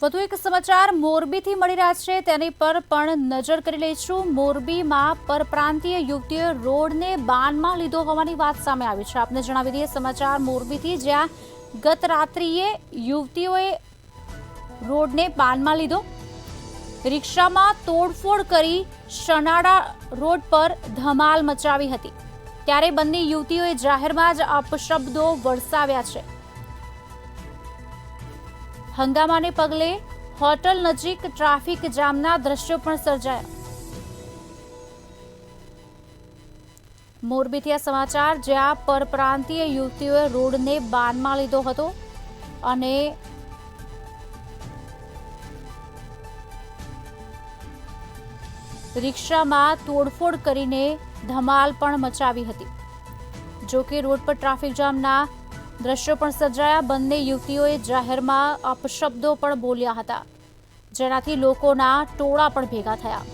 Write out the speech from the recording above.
વધુ એક સમાચાર મોરબીથી મળી રહ્યા છે, તેની પર પણ નજર કરી લઈશું। મોરબીમાં પરપ્રાંતીય યુવતીએ રોડને બાનમાં લીધો હોવાની વાત સામે આવી છે। આપને જણાવી દઈએ સમાચાર મોરબીથી, જ્યાં ગત રાત્રિએ યુવતીઓએ રોડને બાનમાં લીધો। રિક્ષામાં તોડફોડ કરી શનાળા રોડ પર ધમાલ મચાવી હતી, ત્યારે બંને યુવતીઓએ જાહેરમાં જ અપશબ્દો વરસાવ્યા છે। હંગામાને પગલે હોટલ નજીક ટ્રાફિક જામના દ્રશ્યો પણ સર્જાયા। મોરબીથી આ સમાચાર, જ્યાં પરપ્રાંતીય યુવતીઓએ રોડને બાનમાં લીધો હતો અને રિક્ષામાં તોડફોડ કરીને ધમાલ પણ મચાવી હતી। જો કે રોડ પર ટ્રાફિક જામના દ્રશ્યો પણ સર્જાયા। બંને યુવતીઓએ જાહેરમાં અપશબ્દો પણ બોલ્યા હતા, જેનાથી લોકોના ટોળા પણ ભેગા થયા।